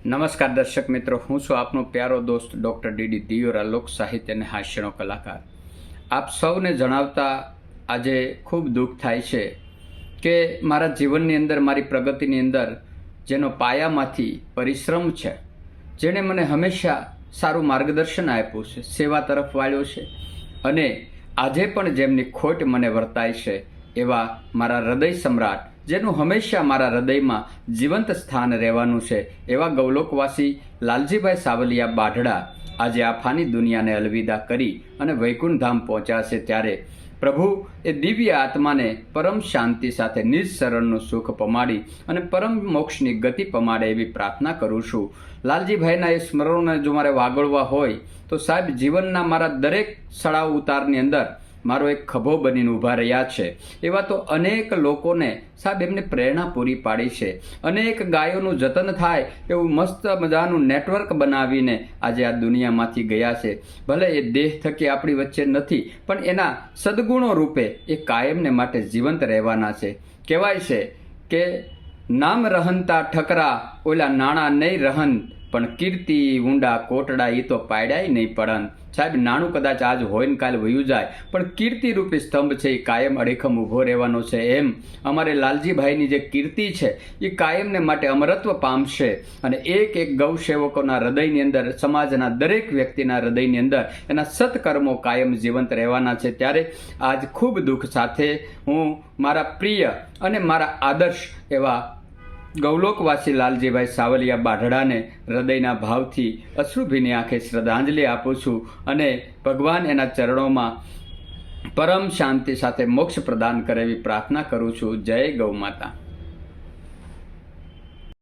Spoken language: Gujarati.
નમસ્કાર દર્શક મિત્રો, હું છું આપનો પ્યારો દોસ્ત ડૉક્ટર ડીડી દિયોરા, લોક સાહિત્ય અને હાસ્યનો કલાકાર. આપ સૌને જણાવતા આજે ખૂબ દુઃખ થાય છે કે મારા જીવનની અંદર, મારી પ્રગતિની અંદર જેનો પાયામાંથી પરિશ્રમ છે, જેણે મને હંમેશા સારું માર્ગદર્શન આપ્યું છે, સેવા તરફ વાળ્યો છે, અને આજે પણ જેમની ખોટ મને વર્તાય છે એવા મારા હૃદય સમ્રાટ, જેનું હંમેશા મારા હૃદયમાં જીવંત સ્થાન રહેવાનું છે, એવા ગૌલોકવાસી લાલજીભાઈ સાવલિયા બાઢડા આજે આ ફાની દુનિયાને અલવિદા કરી અને વૈકુંઠ ધામ પહોંચ્યા છે. ત્યારે પ્રભુ એ દિવ્ય આત્માને પરમ શાંતિ સાથે નિજ શરણનું સુખ પમાડી અને પરમ મોક્ષની ગતિ પમાડે એવી પ્રાર્થના કરું છું. લાલજીભાઈના એ સ્મરણોને જો મારે વાગોળવા હોય તો સાહેબ, જીવનના મારા દરેક સડાવ ઉતારની અંદર મારો એક ખભો બનીને ઊભા રહ્યા છે. એવા તો અનેક લોકોને સાહેબ એમને પ્રેરણા પૂરી પાડી છે. અનેક ગાયોનું જતન થાય એવું મસ્ત મજાનું નેટવર્ક બનાવીને આજે આ દુનિયામાંથી ગયા છે. ભલે એ દેહ થકી આપણી વચ્ચે નથી, પણ એના સદગુણો રૂપે એ કાયમને માટે જીવંત રહેવાના છે. કહેવાય છે કે નામ રહનતા ઠકરા, ઓલા નાણાં નહીં રહન, પણ કીર્તિ ઊંડા કોટડા એ તો પાડ્યાય નહીં પડન. સાહેબ, નાણું કદાચ આજ હોય ને કાલ વયું જાય, પણ કીર્તિ રૂપી સ્તંભ છે એ કાયમ અડીખમ ઊભો રહેવાનો છે. એમ અમારે લાલજીભાઈની જે કીર્તિ છે એ કાયમને માટે અમરત્વ પામશે, અને એક એક ગૌ સેવકોના હૃદયની અંદર, સમાજના દરેક વ્યક્તિના હૃદયની અંદર એના સત્કર્મો કાયમ જીવંત રહેવાના છે. ત્યારે આજ ખૂબ દુઃખ સાથે હું મારા પ્રિય અને મારા આદર્શ એવા ગૌલોકવાસી લાલજીભાઈ સાવલિયા બાઢડાને હૃદયના ભાવથી અશ્રુભીની આંખે શ્રદ્ધાંજલિ આપું છું, અને ભગવાન એના ચરણોમાં પરમ શાંતિ સાથે મોક્ષ પ્રદાન કરે એવી પ્રાર્થના કરું છું. જય ગૌ માતા.